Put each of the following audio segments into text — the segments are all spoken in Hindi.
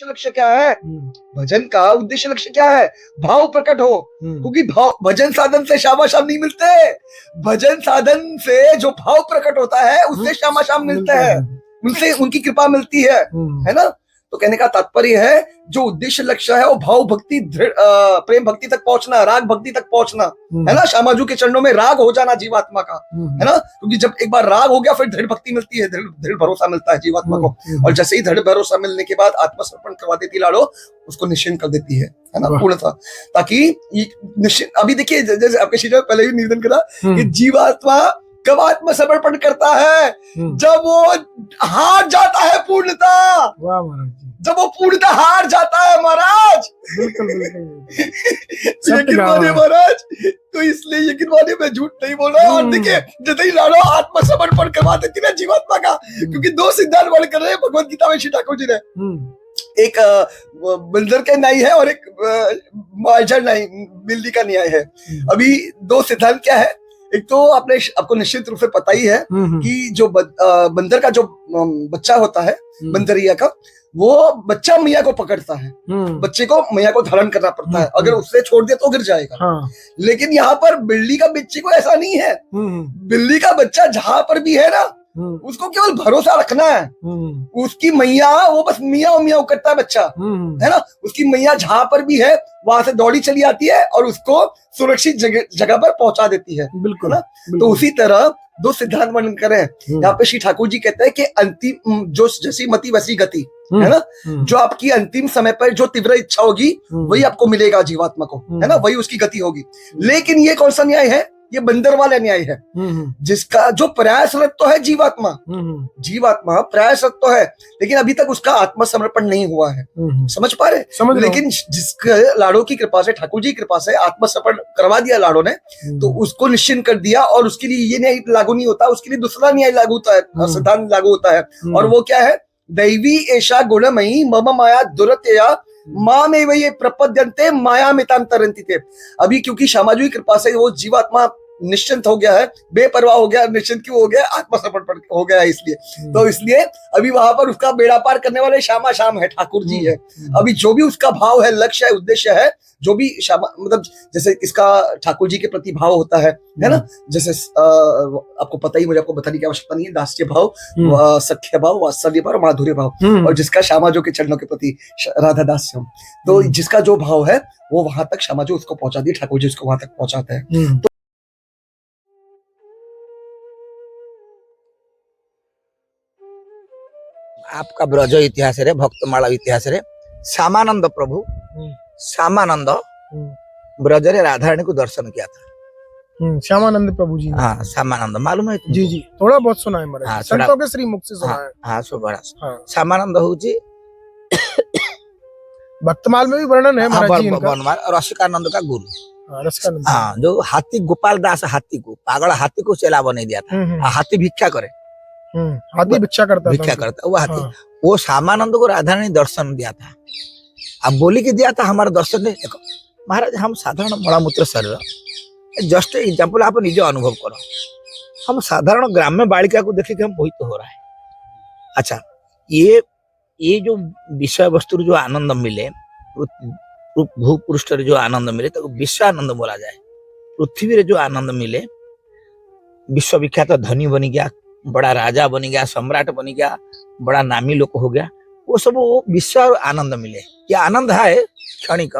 उद्देश्य लक्ष्य क्या है? भजन का उद्देश्य लक्ष्य क्या है? भाव प्रकट हो। क्योंकि भाव भजन साधन से शामाशाम नहीं मिलते, भजन साधन से जो भाव प्रकट होता है उससे शामाशाम मिलते हैं, उनसे उनकी कृपा मिलती है ना। तो कहने का तात्पर्य है जो उद्देश्य लक्ष्य है वो भाव भक्ति, प्रेम भक्ति तक पहुंचना, राग भक्ति तक पहुंचना, है ना। श्यामाजू के चरणों में राग हो जाना जीवात्मा का, है ना। क्योंकि जब एक बार राग हो गया फिर दृढ़ भक्ति मिलती है, दृढ़ भरोसा मिलता है जीवात्मा को। और जैसे ही दृढ़ भरोसा मिलने के बाद आत्मसमर्पण करवा देती लाड़ो, उसको निश्चिंत कर देती है ना, पूर्णतः। ताकि निश्चित, अभी देखिए जैसे आपके शिष्य पहले भी निवेदन करा कि जीवात्मा कब आत्मसमर्पण करता है? जब वो हार जाता है पूर्णता, जब वो पूर्णता हार जाता है महाराज। यकीन मानिए महाराज, तो इसलिए यकीन मानिए मैं झूठ नहीं बोल रहा। और देखिए जैसे ही लाड़ो आत्मसमर्पण करवा देती ना जीवात्मा का, क्योंकि दो सिद्धांत वर्णन कर रहे हैं भगवत गीता में श्री ठाकुर जी ने। एक बंदर का न्याय है और एक मार्जर न्याय, बिल्ली का न्याय है। अभी दो सिद्धांत क्या है? एक तो आपको निश्चित रूप से पता ही है कि जो बंदर का जो बच्चा होता है, बंदरिया का, वो बच्चा मैया को पकड़ता है, बच्चे को मैया को धारण करना पड़ता है, अगर उससे छोड़ दिया तो गिर जाएगा। लेकिन यहाँ पर बिल्ली का बच्चे को ऐसा नहीं है। बिल्ली का बच्चा जहां पर भी है ना, उसको केवल भरोसा रखना है। उसकी मैया, वो बस मियाँ मियाँ करता है बच्चा, है ना। उसकी मैया जहां पर भी है वहां से दौड़ी चली आती है और उसको सुरक्षित जगह पर पहुंचा देती है, बिल्कुल ना। तो उसी तरह दो सिद्धांत वर्णन करें यहाँ पे। श्री ठाकुर जी कहते हैं कि अंतिम जो जैसी मति वैसी गति, है ना। जो आपकी अंतिम समय पर जो तीव्र इच्छा होगी वही आपको मिलेगा जीवात्मा को, है ना, वही उसकी गति होगी। लेकिन ये कौन सा न्याय है? ये बंदर वाला न्याय है, जिसका जो प्रयासरत तो है जीवात्मा, जीवात्मा प्रयासरत तो है, लेकिन अभी तक उसका आत्मसमर्पण नहीं हुआ है। समझ पा रहे? लेकिन जिसके लाड़ो की कृपा से, ठाकुर जी की कृपा से आत्मसमर्पण करवा दिया लाड़ो ने, तो उसको निश्चिंत कर दिया। और उसके लिए ये न्याय लागू नहीं होता, उसके लिए दूसरा न्याय लागू होता है, सिद्धांत लागू होता है। और वो क्या है? दैवी एषा गुणमयी मम माया दुरतया माँ में वही प्रपद्यन्ते माया मिताम तरंती थे। अभी क्योंकि श्यामाजू की कृपा से वो जीवात्मा निश्चिंत हो गया है, बेपरवाह हो गया। निश्चिंत क्यों हो गया? आत्मसमर्पण हो गया है इसलिए। तो इसलिए अभी वहां पर उसका बेड़ा पार करने वाले श्यामा श्याम है, ठाकुर जी है। अभी जो भी उसका भाव है, लक्ष्य है, उद्देश्य है, जो भी श्यामा, मतलब जैसे इसका ठाकुर जी के प्रति भाव होता है ना। जैसे आपको पता ही, मुझे आपको बताने की आवश्यकता नहीं है, दास्य भाव, सख्य भाव, वात्सल्य भाव, माधुर्य भाव। और जिसका श्यामाजू के चरणों के प्रति राधा दास्यम, तो जिसका जो भाव है वो वहां तक श्यामाजू उसको पहुंचा दिए, ठाकुर जी उसको वहां तक पहुंचाते हैं। तो आपका ब्रज इतिहास रे, भक्तमाला इतिहास रे, श्यामानंद प्रभु, श्यामानंद ब्रज रे राधारानी को दर्शन किया था। श्यामानंद प्रभु जी। हाँ, श्यामानंद मालूम है तुमको? जी जी, थोड़ा बहुत सुना है महाराज, संतों के श्री मुख से सुना है। हाँ, श्यामानंद होची भक्तमाल में भी वर्णन है महाराज जी इनका। रसिकानंद का गुरु। हाँ, जो हाथी गोपाल दास, हाथी को, पागल हाथी को चेला बना दिया था। हाथी भिक्षा करे, हाथी भिक्षा करता वो हाथी। वो श्यामानंद को राधारानी दर्शन दिया था। अब बोली के दिया था हमारा दर्शन नहीं। देखो महाराज, हम साधारण मलामूत्र शरीर, जस्ट एग्जाम्पल आप निजे अनुभव करो। हम साधारण ग्राम्य बालिका को देखे कि हम मोहित हो रहा है। अच्छा, ये जो विषय वस्तु जो आनंद मिले, भू पृष्ठ जो आनंद मिले तो विश्व आनंद बोला जाए। पृथ्वी रे जो आनंद मिले, विश्व विख्यात धनी बन गया, बड़ा राजा बन गया, सम्राट बन गया, बड़ा नामी लोग हो गया, वो सब वो विश्व आनंद मिले। ये आनंद है क्षणिक,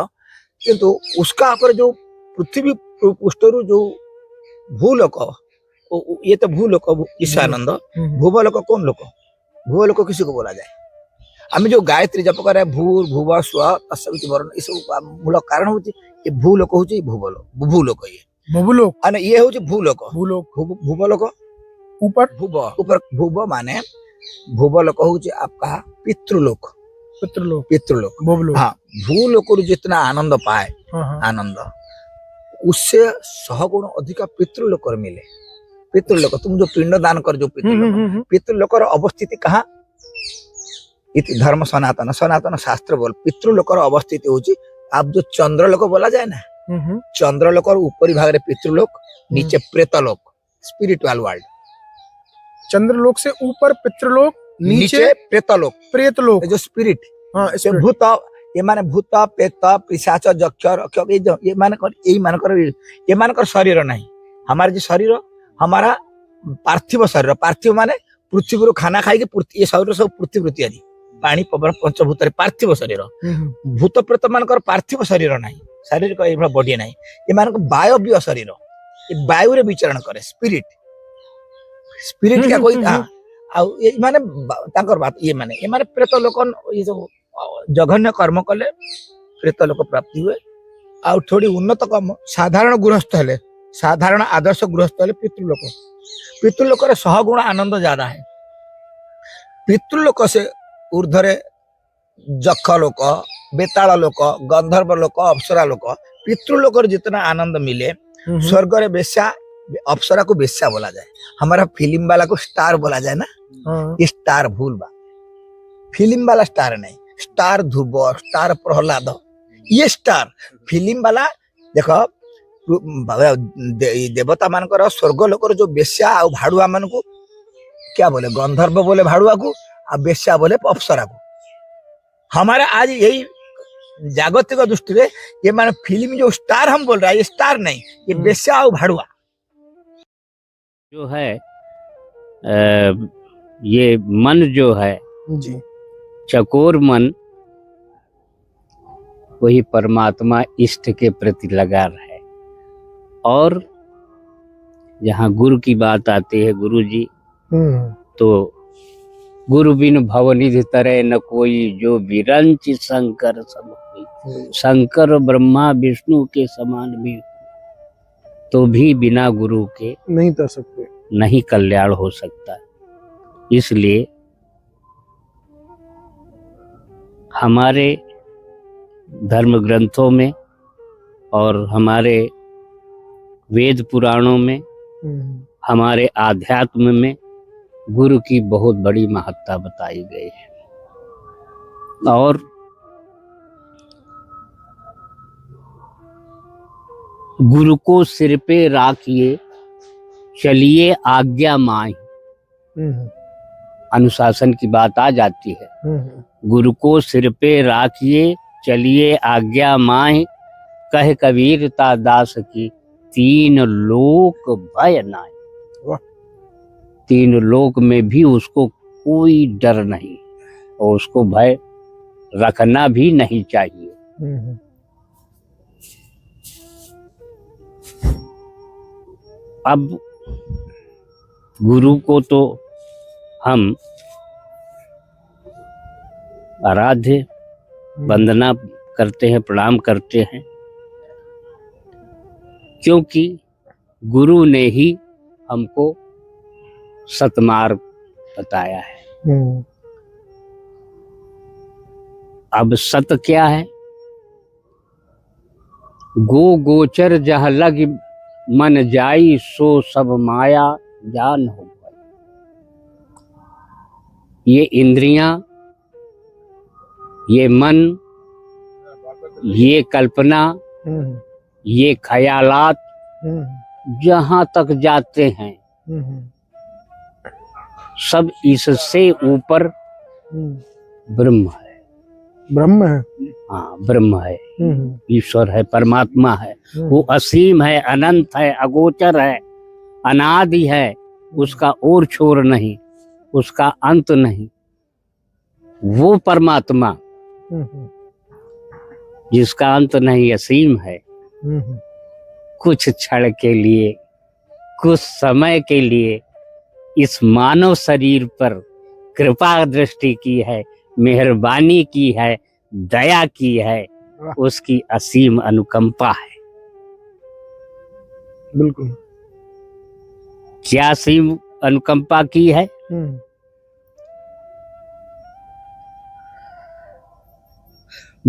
किंतु उसका पर जो पृथ्वी पृष्ठरु जो भूलोक, ये तो भूलोक विश्व आनंद। भूवलोक कौन लोक? भूवलोक किसी को बोला जाए? आम जो गायत्री जप करे भूर भुव स्व तत्सवितु वरुण, ये सब मूल कारण होची ये भूलोक होची, भूवलोक, भूलोक ये भूलोक, अने ये होची भूलोक। भूवलोक ऊपर, ऊपर भूव माने भूवलोक होची आपका पितृलोक, भूलोक। हाँ, भूलोक जितना आनंद पाए, आनंद उससे सहगुण अधिक पितृलोक मिले। पितृलोक, तुम जो पिंड दान कर, जो पितृलोक अवस्थिति कहाँ? इति धर्म सनातन, सनातन शास्त्र बोल पितृलोक अवस्थिति होची। आप जो चंद्रलोक बोला जाए ना, चंद्रलोक ऊपरी भाग रे पितृलोक, नीचे प्रेतलोक, स्पिरिचुअल वर्ल्ड। चंद्रलोक से ऊपर पितृलोक, नीचे प्रेतलोक, प्रेतलोक, जो स्पिरिट हाँ से spirit। भूत ये माने भूत पेत पिशाच यक्ष रक्षक ये मानकर शरीर नहीं। हमारे जो शरीर हमारा पार्थिव शरीर, पार्थिव माने पृथ्वी रो खाना खाई ये शरीर सब पृथ्वी तैयारी पानी पवन पंचभूत पार्थिव शरीर। भूत प्रेत मानकर पार्थिव शरीर नहीं, शारीरिक ये बॉडी नहीं। ये मानक वायव्य शरीर, ये वायु रे विचरण करे स्पिरिट। स्पिरिट क्या कोई ये माने तांकर बात ये माने प्रेत लोक ये जो जघन्य कर्म कले प्रेत लोक प्राप्ति हुए। आ थोड़ी उन्नत कम साधारण गृहस्थ हेले, साधारण आदर्श गृहस्थ हेले पितृलोक। पितृलोक रे 100 गुण आनंद ज्यादा है। पितृलोक से ऊर्ध्वरे जक्ष लोक, बेताल लोक, गंधर्व लोक, अप्सरा लोक। पितृलोक रे जितना आनंद मिले स्वर्ग रे बेश्या, अप्सरा को बेश्या बोला जाए। हमारा फिल्म वाला को स्टार बोला जाए ना, ये स्टार भूल बा। फिल्म वाला स्टार नहीं, स्टार ध्रुव, स्टार प्रहलाद, ये स्टार फिल्म वाला। देखो देवता मानकर स्वर्ग लोकर जो बेश्या आ भाड़ुआ मान को क्या बोले, गंधर्व बोले भाड़ुआ को, आ बेश्या बोले अप्सरा को। हमारा आज यही जागतिक दृष्टि में ये माने फिल्म जो स्टार हम बोल रहा है, ये स्टार नहीं, ये बेश्या और भाड़ुआ जो है। ये मन जो है जी चकोर मन, वही परमात्मा इष्ट के प्रति लगा है। और जहाँ गुरु की बात आती है, गुरु जी, तो गुरु बिन भवनिधि तरह न कोई, जो विरंच शंकर सब कोई। शंकर ब्रह्मा विष्णु के समान भी तो भी बिना गुरु के नहीं कर सकते, नहीं कल्याण हो सकता। इसलिए हमारे धर्म ग्रंथों में और हमारे वेद पुराणों में, हमारे आध्यात्म में गुरु की बहुत बड़ी महत्ता बताई गई है। और गुरु को सिर पे राखिए, चलिए आज्ञा माही। अनुशासन की बात आ जाती है। गुरु को सिर पे राखिए, चलिए आज्ञा माही। कह कबीरता दास की, 3 लोक भय नाहीं। 3 लोक में भी उसको कोई डर नहीं और उसको भय रखना भी नहीं चाहिए। अब गुरु को तो हम आराध्य वंदना करते हैं, प्रणाम करते हैं, क्योंकि गुरु ने ही हमको सतमार्ग बताया है। अब सत क्या है? गो गोचर जह लग मन जाई, सो सब माया जान हो गई। ये इंद्रियां, ये मन, ये कल्पना, ये ख्यालात जहां तक जाते हैं, सब इससे ऊपर ब्रह्म है। ब्रह्म है, हाँ ब्रह्म है, ईश्वर है, परमात्मा है। वो असीम है, अनंत है, अगोचर है, अनादि है। उसका और छोर नहीं, उसका अंत नहीं। वो परमात्मा जिसका अंत नहीं, असीम है, कुछ क्षण के लिए, कुछ समय के लिए इस मानव शरीर पर कृपा दृष्टि की है, मेहरबानी की है, दया की है। उसकी असीम अनुकंपा है। बिल्कुल। क्या असीम अनुकंपा की है?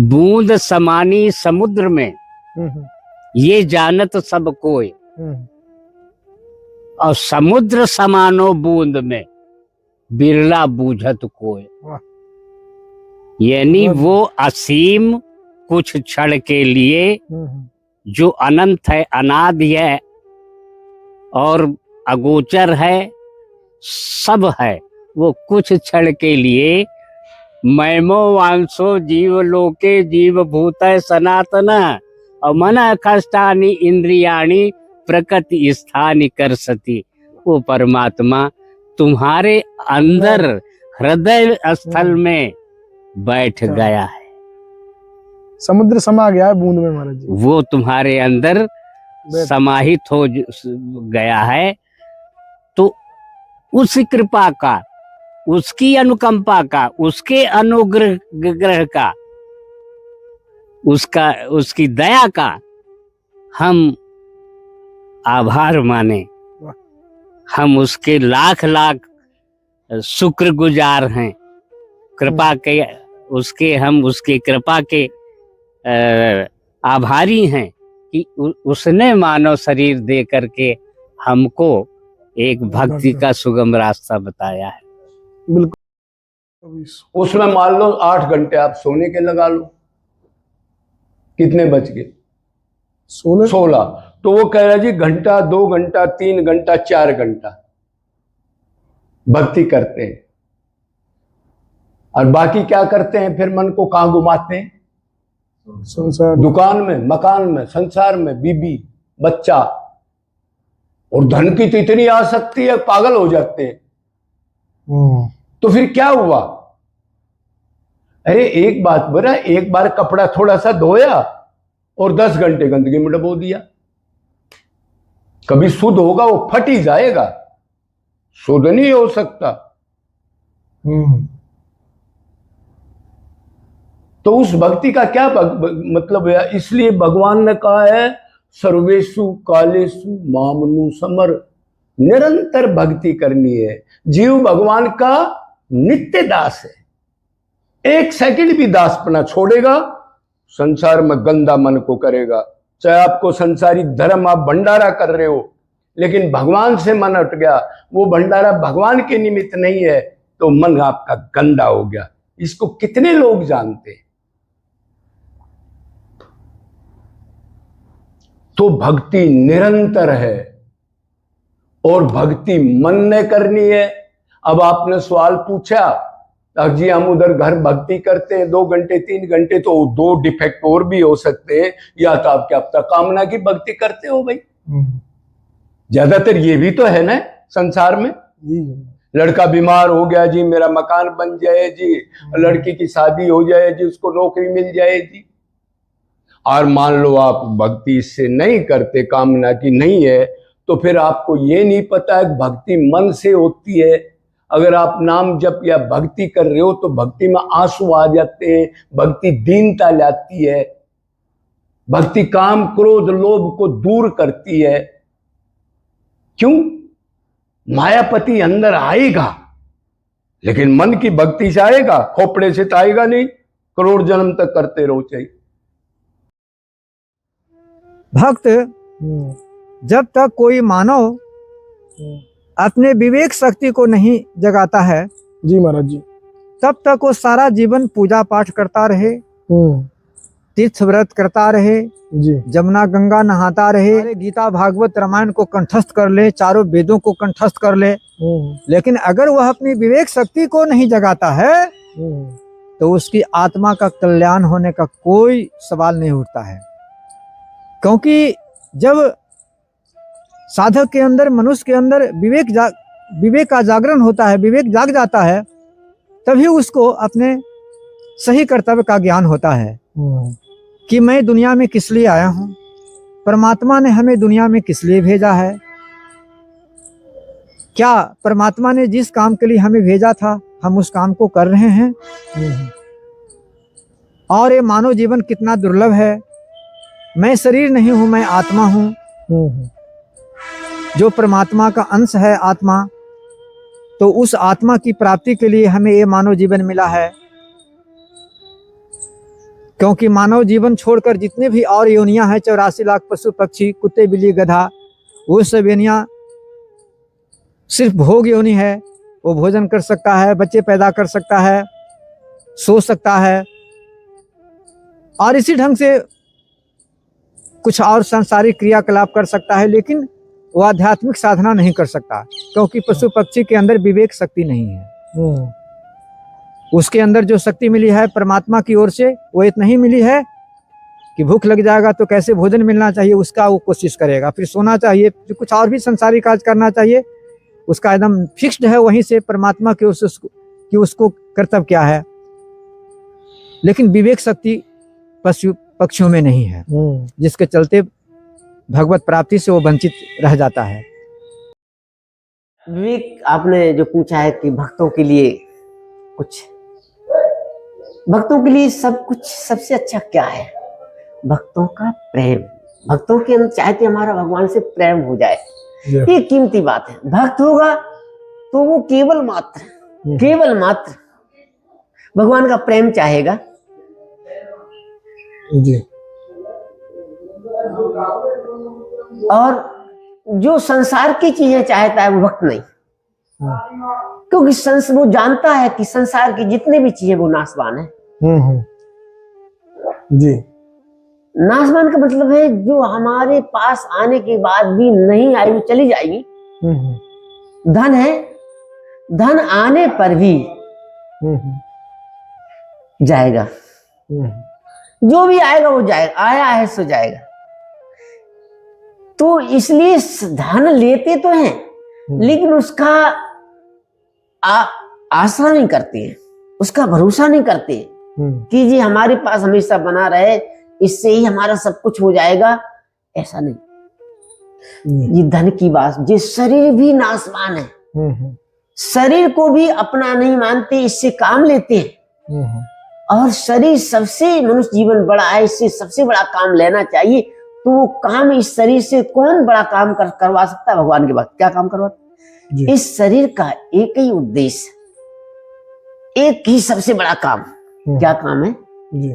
बूंद समानी समुद्र में, ये जानत सब कोई, और समुद्र समानो बूंद में, बिरला बूझत कोई। यानी वो असीम कुछ क्षण के लिए, जो अनंत है, अनादि है और अगोचर है, सब है, वो कुछ क्षण के लिए मैमो वांसो जीव लोके जीव भूत सनातन और मन कष्टानि इंद्रियाणि प्रकृति स्थानि कर सती। वो परमात्मा तुम्हारे अंदर हृदय स्थल में बैठ गया है, समुद्र समा गया है बूंद में महाराज जी। वो तुम्हारे अंदर समाहित हो गया है। तो उस कृपा का, उसकी अनुकंपा का, उसके अनुग्रह का, उसकी दया का हम आभार माने। हम उसके लाख लाख शुक्रगुजार हैं। कृपा के हम उसके कृपा के आभारी हैं कि उसने मानव शरीर दे करके हमको एक भक्ति का सुगम रास्ता बताया है। बिल्कुल। उसमें मान लो 8 घंटे आप सोने के लगा लो, कितने बच गए? 16। तो वो कह रहा जी घंटा, 2 घंटा, 3 घंटा, 4 घंटा भक्ति करते हैं, और बाकी क्या करते हैं? फिर मन को कहां घुमाते हैं? संसार, दुकान में, मकान में, संसार में, बीबी बच्चा, और धन की तो इतनी आसक्ति है, पागल हो जाते हैं। तो फिर क्या हुआ? अरे एक बात बोला, एक बार कपड़ा थोड़ा सा धोया और 10 घंटे गंदगी में डबो दिया, कभी शुद्ध होगा? वो फट ही जाएगा, शुद्ध नहीं हो सकता। तो उस भक्ति का क्या मतलब है? इसलिए भगवान ने कहा है सर्वेषु कालेषु मामनु समर, निरंतर भक्ति करनी है। जीव भगवान का नित्य दास है, 1 सेकंड भी दासपना छोड़ेगा, संसार में गंदा मन को करेगा। चाहे आपको संसारी धर्म, आप भंडारा कर रहे हो, लेकिन भगवान से मन हट गया, वो भंडारा भगवान के निमित्त नहीं है, तो मन आपका गंदा हो गया। इसको कितने लोग जानते हैं? तो भक्ति निरंतर है, और भक्ति मन ने करनी है। अब आपने सवाल पूछा जी हम उधर घर भक्ति करते हैं 2 घंटे 3 घंटे, तो 2 डिफेक्ट और भी हो सकते हैं। या तो आप क्या पता कामना की भक्ति करते हो भाई, ज्यादातर ये भी तो है ना संसार में। लड़का बीमार हो गया जी, मेरा मकान बन जाए जी, लड़की की शादी हो जाए जी, उसको नौकरी मिल जाए जी। और मान लो आप भक्ति इससे नहीं करते, कामना की नहीं है, तो फिर आपको ये नहीं पता है भक्ति मन से होती है। अगर आप नाम जप या भक्ति कर रहे हो तो भक्ति में आंसू आ जाते हैं, भक्ति दीनता लाती है, भक्ति काम क्रोध लोभ को दूर करती है। क्यों? मायापति अंदर आएगा, लेकिन मन की भक्ति से आएगा, खोपड़े से तो आएगा नहीं। करोड़ जन्म तक करते रहो चाहिए। भक्त जब तक कोई मानव अपने विवेक शक्ति को नहीं जगाता है जी महाराज जी, तब तक वो सारा जीवन पूजा पाठ करता रहे, तीर्थ व्रत करता रहे जी, जमुना गंगा नहाता रहे, गीता भागवत रामायण को कंठस्थ कर ले, चारों वेदों को कंठस्थ कर ले, लेकिन अगर वह अपनी विवेक शक्ति को नहीं जगाता है तो उसकी आत्मा का कल्याण होने का कोई सवाल नहीं उठता है। क्योंकि जब साधक के अंदर, मनुष्य के अंदर विवेक का जागरण होता है, विवेक जाग जाता है, तभी उसको अपने सही कर्तव्य का ज्ञान होता है कि मैं दुनिया में किस लिए आया हूं, परमात्मा ने हमें दुनिया में किस लिए भेजा है, क्या परमात्मा ने जिस काम के लिए हमें भेजा था हम उस काम को कर रहे हैं, और ये मानव जीवन कितना दुर्लभ है। मैं शरीर नहीं हूं, मैं आत्मा हूं, जो परमात्मा का अंश है आत्मा। तो उस आत्मा की प्राप्ति के लिए हमें ये मानव जीवन मिला है, क्योंकि मानव जीवन छोड़कर जितने भी और योनियां हैं, 84 लाख पशु पक्षी, कुत्ते बिल्ली गधा, वो सब योनियां सिर्फ भोग योनि है। वो भोजन कर सकता है, बच्चे पैदा कर सकता है, सो सकता है, और इसी ढंग से कुछ और सांसारिक क्रियाकलाप कर सकता है, लेकिन वो आध्यात्मिक साधना नहीं कर सकता, क्योंकि पशु पक्षी के अंदर विवेक शक्ति नहीं है। उसके अंदर जो शक्ति मिली है परमात्मा की ओर से वो इतना ही मिली है कि भूख लग जाएगा तो कैसे भोजन मिलना चाहिए उसका वो कोशिश करेगा, फिर सोना चाहिए, फिर कुछ और भी संसारिक कार्य करना चाहिए, उसका एकदम फिक्स्ड है वहीं से परमात्मा की ओर से कि उसको कर्तव्य क्या है। लेकिन विवेक शक्ति पशु पक्षियों में नहीं है, जिसके चलते भगवत प्राप्ति से वो वंचित रह जाता है। विवेक आपने जो पूछा है कि भक्तों के लिए भक्तों के लिए सब कुछ सबसे अच्छा क्या है? भक्तों का प्रेम। भक्तों के अंदर चाहते हमारा भगवान से प्रेम हो जाए, ये कीमती बात है। भक्त होगा तो वो केवल मात्र भगवान का प्रेम चाहेगा जी। और जो संसार की चीजें चाहता है वो भक्त नहीं, क्योंकि वो जानता है कि संसार की जितने भी चीजें वो नाशवान है। जी। नाशवान का मतलब है जो हमारे पास आने के बाद भी नहीं आई वो चली जाएगी। धन है, धन आने पर भी जाएगा, जो भी आएगा वो जाएगा, आया है सो जाएगा। तो इसलिए धन लेते तो हैं लेकिन उसका आशा नहीं करते हैं, उसका भरोसा नहीं करते कि जी हमारे पास हमेशा बना रहे, इससे ही हमारा सब कुछ हो जाएगा। ऐसा नहीं। ये धन की बात, ये शरीर भी नाशवान है, शरीर को भी अपना नहीं मानते, इससे काम लेते हैं। और शरीर सबसे मनुष्य जीवन बड़ा है, इससे सबसे बड़ा काम लेना चाहिए। तो वो काम इस शरीर से कौन बड़ा काम करवा सकता है? भगवान के वक्त क्या काम करवाता? इस शरीर का एक ही उद्देश्य, एक ही सबसे बड़ा काम, क्या काम है? जी।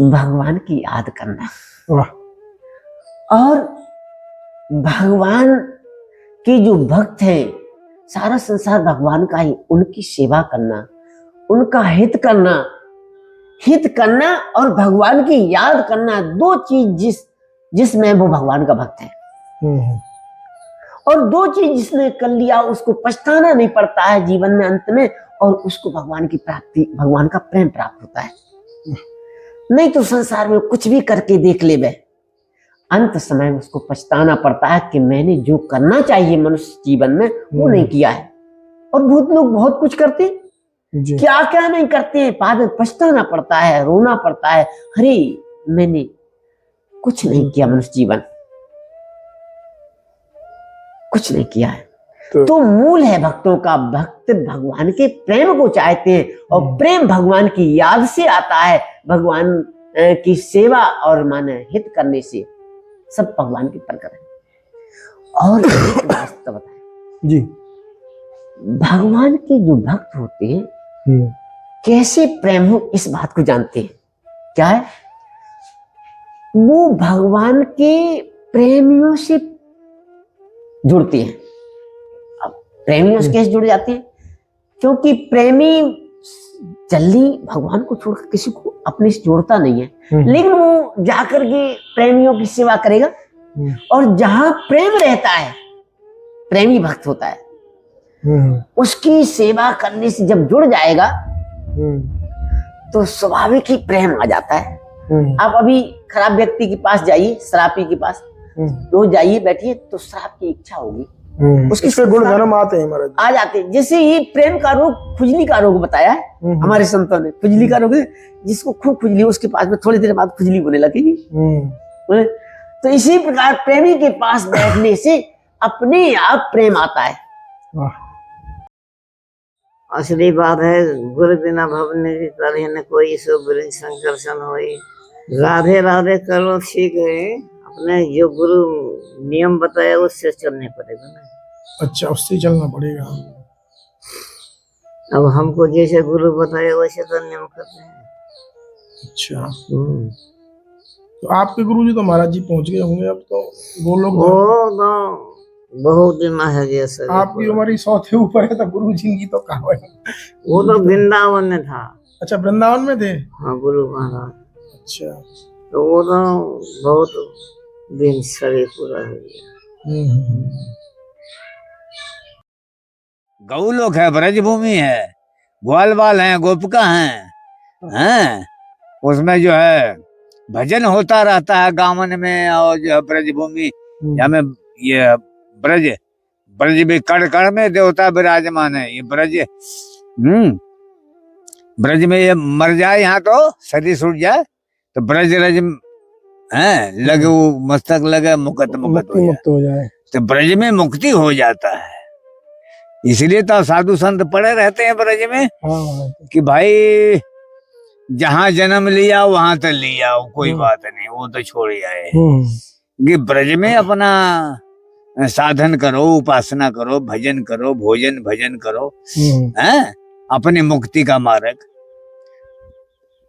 भगवान की याद करना। और भगवान के जो भक्त हैं, सारा संसार भगवान का ही, उनकी सेवा करना, उनका हित करना और भगवान की याद करना, दो चीज जिसमें वो भगवान का भक्त है। और दो चीज जिसने कर लिया उसको पछताना नहीं पड़ता है जीवन में अंत में, और उसको भगवान की प्राप्ति, भगवान का प्रेम प्राप्त होता है। नहीं तो संसार में कुछ भी करके देख ले वे, अंत समय में उसको पछताना पड़ता है कि मैंने जो करना चाहिए मनुष्य जीवन में वो नहीं किया है। और बहुत लोग बहुत कुछ करते, क्या क्या नहीं करते हैं, बाद में पछताना पड़ता है, रोना पड़ता है, अरे मैंने कुछ नहीं किया, मनुष्य जीवन कुछ नहीं किया है। तो मूल है भक्तों का, भक्त भगवान के प्रेम को चाहते हैं, और प्रेम भगवान की याद से आता है, भगवान की सेवा और माने हित करने से सब भगवान की प्रकट है। और एक वास्तव बताएं जी, भगवान के जो भक्त होते हैं कैसे प्रेम हो इस बात को जानते हैं। क्या है? वो भगवान के प्रेमियों से जुड़ते हैं। अब प्रेमियों से कैसे जुड़ जाते हैं? क्योंकि प्रेमी जल्दी भगवान को छोड़कर किसी को अपने से जोड़ता नहीं है, लेकिन वो जाकर के प्रेमियों की सेवा करेगा। और जहां प्रेम रहता है, प्रेमी भक्त होता है, उसकी सेवा करने से जब जुड़ जाएगा तो स्वाभाविक ही प्रेम आ जाता है। आप अभी खराब व्यक्ति के पास जाइए, शराबी के पास रोज जाइए, बैठिए, तो शराब की इच्छा होगी, उसके गुण जन्म आते हैं, महाराज आ जाते हैं। जैसे ये प्रेम का रोग, खुजली का रोग बताया है हमारे संतों ने। खुजली का रोग है, जिसको खूब खुजली, उसके पास में थोड़ी देर बाद खुजली होने लगेगी। तो इसी प्रकार प्रेमी के पास बैठने से अपने आप प्रेम आता है। असली बात है, गुरु बिना भवने तरह न कोई, सो गुरु संकर्षण होई। राधे राधे करो ठीक है, अपने जो गुरु नियम बताया उससे चलने पड़ेगा ना। अच्छा, उससे चलना पड़ेगा। अब हमको जैसे गुरु बताया वैसे तो नियम करते हैं। अच्छा, तो आपके गुरु जी तो महाराज जी पहुंच गए होंगे अब तो, गोलोक तो बहुत दिन है जैसे। आपकी उम्र 100 से ऊपर है, तो गुरु जी की तो कहाँ है? वो तो वृंदावन में था। अच्छा, वृंदावन में थे? हाँ, गुरु महाराज। अच्छा, तो वो तो बहुत दिन शरीर पूरा हो गया। गौलोक है, ब्रजभूमि है, ग्वाल बाल हैं, गोपिका हैं, उसमें जो है भजन होता रहता है गावन में, और जो है ब्रजभूमि या में ये ब्रज ब्रज भी कण कण में देवता विराजमान है। ये ब्रज ब्रज में ये मर जाए यहाँ तो शरीर छूट जाए तो ब्रज रज है लगे, वो मस्तक लगे मुक्त हो जाए तो ब्रज में मुक्ति हो जाता है। इसलिए तो साधु संत पड़े रहते हैं ब्रज में। हाँ, कि भाई जहाँ जन्म लिया वहां तो लिया, कोई बात नहीं, वो तो छोड़ आए। कि ब्रज में अपना साधन करो, उपासना करो, भजन करो, भोजन भजन करो, हैं, अपनी मुक्ति का मार्ग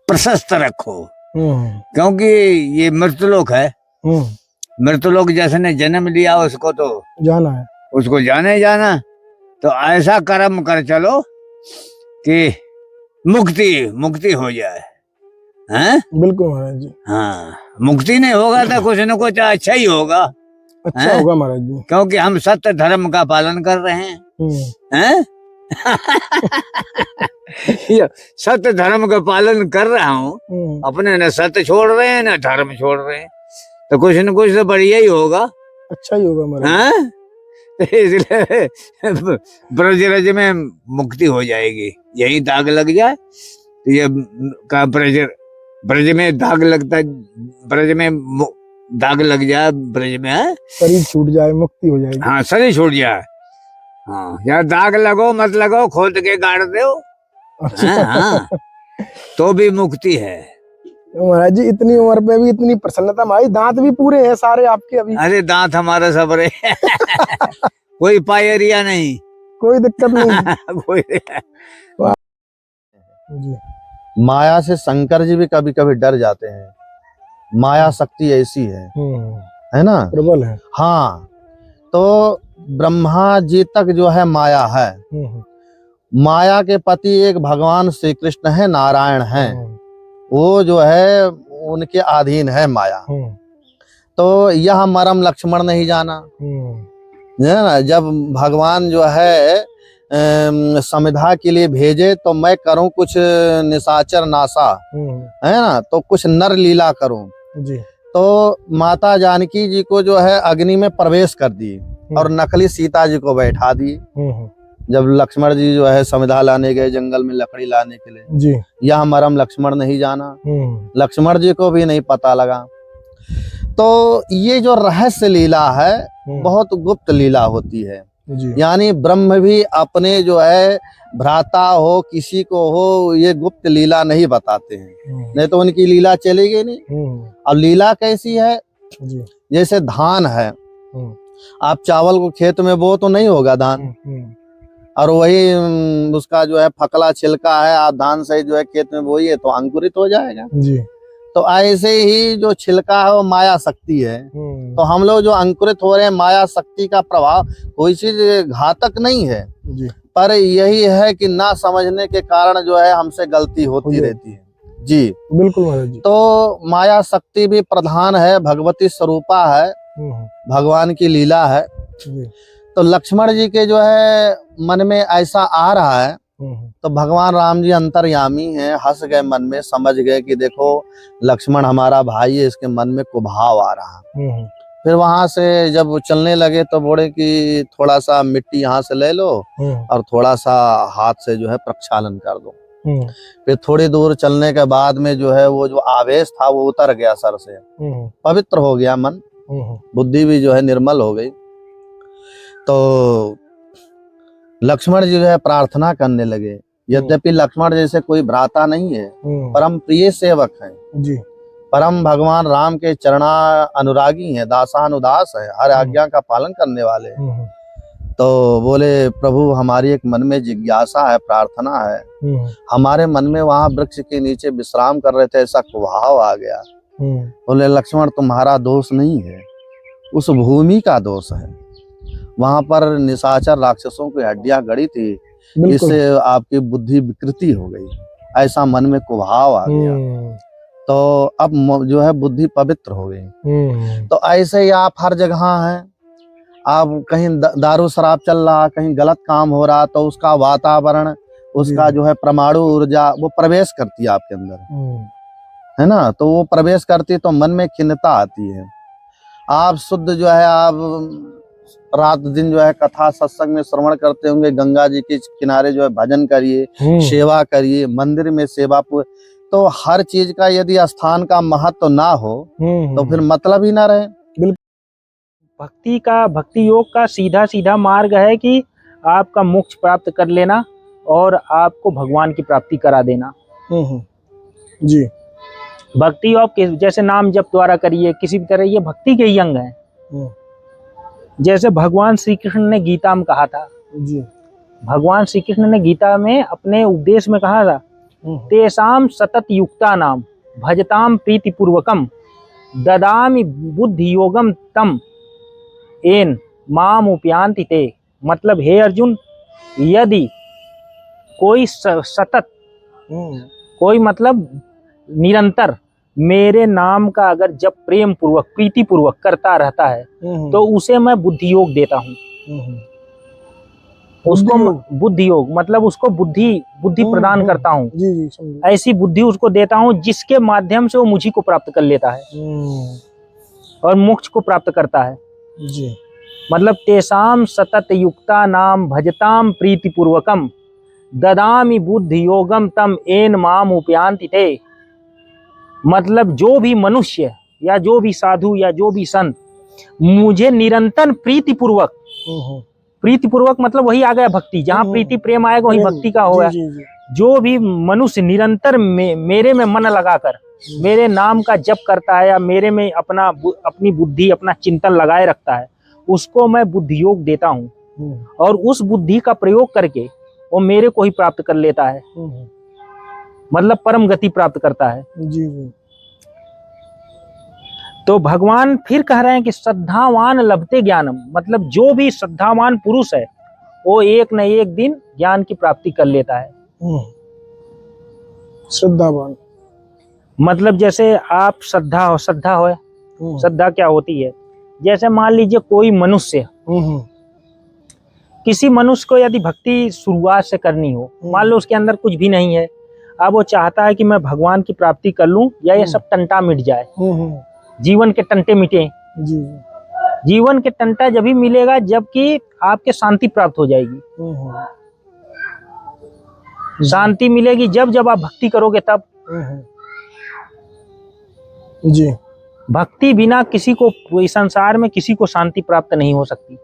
प्रशस्त रखो। क्योंकि ये मृतलोक है, मृतलोक जैसे ने जन्म लिया उसको तो जाना है, उसको जाना। तो ऐसा कर्म कर चलो कि मुक्ति हो जाए, हैं? बिल्कुल महाराज जी। हाँ, मुक्ति नहीं होगा तो कुछ न कुछ अच्छा ही होगा, अच्छा होगा महाराज जी, क्योंकि हम सत्य धर्म का पालन कर रहे हैं। सत्य धर्म का पालन कर रहा हूँ, अपने न सत्य छोड़ रहे हैं न धर्म छोड़ रहे हैं, तो कुछ न कुछ तो बढ़िया ही होगा, अच्छा ही होगा महाराज। इसलिए ब्रज रज में मुक्ति हो जाएगी। यही दाग लग जाए तो ये का ब्रज में दाग लगता है, ब्रज में दाग लग जाए, ब्रज में शरीर छूट जाए, मुक्ति हो जाएगी। हाँ, शरीर छूट जाए। हाँ, या दाग लगो मत लगो, खोद के गाड़ दो, हाँ, तो भी मुक्ति है। महाराज जी इतनी उम्र पे भी इतनी प्रसन्नता, हमारी दांत भी पूरे हैं सारे आपके अभी। अरे दांत हमारा सब रहे कोई पायरिया नहीं, कोई दिक्कत नहीं। कोई जी। माया से शंकर जी भी कभी कभी डर जाते हैं। माया शक्ति ऐसी है ना, प्रबल है। हाँ, तो ब्रह्मा जी तक जो है माया है। माया के पति एक भगवान श्री कृष्ण है, नारायण है, वो जो है उनके अधीन है माया। तो यह मरम लक्ष्मण नहीं जाना, है ना। जब भगवान जो है समिधा के लिए भेजे तो मैं करूं कुछ निशाचर नासा, है ना, तो कुछ नर लीला करूं जी। तो माता जानकी जी को जो है अग्नि में प्रवेश कर दी और नकली सीता जी को बैठा दी। जब लक्ष्मण जी जो है समिधा लाने गए जंगल में लकड़ी लाने के लिए जी, यह मरम लक्ष्मण नहीं जाना, लक्ष्मण जी को भी नहीं पता लगा। तो ये जो रहस्य लीला है बहुत गुप्त लीला होती है। यानी ब्रह्म भी अपने जो है भ्राता हो किसी को हो ये गुप्त लीला नहीं बताते हैं, नहीं तो उनकी लीला चलेगी नहीं। और लीला कैसी है, जैसे धान है, आप चावल को खेत में बो तो नहीं होगा धान, और वही उसका जो है फकला छिलका है आप धान से जो है खेत में बोइए तो अंकुरित हो जाएगा जी। तो ऐसे ही जो छिलका है वो माया शक्ति है। तो हम लोग जो अंकुरित हो रहे हैं माया शक्ति का प्रभाव कोई चीज घातक नहीं है जी। पर यही है कि ना समझने के कारण जो है हमसे गलती होती रहती है जी। बिल्कुल महाराज जी। तो माया शक्ति भी प्रधान है, भगवती स्वरूपा है, भगवान की लीला है। तो लक्ष्मण जी के जो है मन में ऐसा आ रहा है तो भगवान राम जी अंतर्यामी हैं, हंस गए मन में, समझ गए कि देखो लक्ष्मण हमारा भाई है, इसके मन में कुभाव आ रहा। फिर वहां से जब चलने लगे तो बोले कि थोड़ा सा मिट्टी यहाँ से ले लो और थोड़ा सा हाथ से जो है प्रक्षालन कर दो। फिर थोड़ी दूर चलने के बाद में जो है वो जो आवेश था वो उतर गया सर से, पवित्र हो गया मन, बुद्धि भी जो है निर्मल हो गई। तो लक्ष्मण जी जो है प्रार्थना करने लगे। यद्यपि लक्ष्मण जैसे कोई भ्राता नहीं है, परम प्रिय सेवक है जी। परम भगवान राम के चरणा अनुरागी हैं, दासानुदास है, हर आज्ञा का पालन करने वाले। तो बोले प्रभु हमारी एक मन में जिज्ञासा है, प्रार्थना है। हमारे मन में वहां वृक्ष के नीचे विश्राम कर रहे थे, ऐसा कुभाव आ गया। बोले लक्ष्मण तुम्हारा दोष नहीं है, उस भूमि का दोष है। वहां पर निशाचर राक्षसों की हड्डियां गड़ी थी, इससे आपकी बुद्धि विकृति हो गई, ऐसा मन में कुभाव आ गया। तो अब जो है बुद्धि पवित्र हो गई। तो ऐसे ही आप हर जगह हैं, आप कहीं दारू शराब चल रहा, कहीं गलत काम हो रहा तो उसका वातावरण उसका जो है परमाणु ऊर्जा वो प्रवेश करती है आपके अंदर, है ना। तो वो प्रवेश करती है तो मन में खिन्नता आती है। आप शुद्ध जो है आप रात दिन जो है कथा सत्संग में श्रवण करते होंगे, गंगा जी के किनारे जो है भजन करिए, सेवा करिए, मंदिर में सेवा, तो हर चीज का यदि स्थान का महत्व ना हो तो फिर मतलब ही ना रहे। भक्ति योग का सीधा सीधा मार्ग है कि आपका मोक्ष प्राप्त कर लेना और आपको भगवान की प्राप्ति करा देना। जी। भक्ति योग के जैसे नाम जप द्वारा करिए, किसी भी तरह ये भक्ति के ही अंग है। जैसे भगवान श्री कृष्ण ने गीता में कहा था, जी, भगवान श्री कृष्ण ने गीता में अपने उपदेश में कहा था, तेषाम सतत युक्ता नाम भजताम प्रीति पूर्वकम ददामि बुद्धि योगम तम एन माम उपयांति ते। मतलब हे अर्जुन, यदि कोई सतत, कोई मतलब निरंतर मेरे नाम का अगर जब प्रेम पूर्वक प्रीति पूर्वक करता रहता है तो उसे मैं बुद्धि योग देता हूँ। उसको बुद्धि योग मतलब उसको बुद्धि प्रदान करता हूँ। जी जी, समझे। ऐसी बुद्धि उसको देता हूँ जिसके माध्यम से वो मुझी को प्राप्त कर लेता है और मोक्ष को प्राप्त करता है। जी। मतलब तेषाम सतत युक्ता नाम भजताम प्रीति पूर्वकम ददामि बुद्धि योगम तम एन माम उपयांति ते। मतलब जो भी मनुष्य या जो भी साधु या जो भी संत मुझे निरंतर प्रीति पूर्वक मतलब वही आ गया भक्ति, जहाँ प्रीति प्रेम आएगा वही भक्ति का होगा। जो भी मनुष्य निरंतर मेरे में मन लगाकर मेरे नाम का जप करता है या मेरे में अपनी बुद्धि अपना चिंतन लगाए रखता है, उसको मैं बुद्धि योग देता हूँ और उस बुद्धि का प्रयोग करके वो मेरे को ही प्राप्त कर लेता है, मतलब परम गति प्राप्त करता है। जी जी। तो भगवान फिर कह रहे हैं कि श्रद्धावान लभते ज्ञानम, मतलब जो भी श्रद्धावान पुरुष है वो एक न एक दिन ज्ञान की प्राप्ति कर लेता है। श्रद्धावान मतलब जैसे आप श्रद्धा हो, श्रद्धा क्या होती है? जैसे मान लीजिए कोई मनुष्य, किसी मनुष्य को यदि भक्ति शुरुआत से करनी हो, मान लो उसके अंदर कुछ भी नहीं है, अब वो चाहता है कि मैं भगवान की प्राप्ति कर लूं या ये सब टंटा मिट जाए, जीवन के टंटे मिटे। जी। जीवन के टंटा जब भी मिलेगा जबकि आपके शांति प्राप्त हो जाएगी। शांति मिलेगी जब आप भक्ति करोगे तब। जी। भक्ति बिना किसी को इस संसार में किसी को शांति प्राप्त नहीं हो सकती।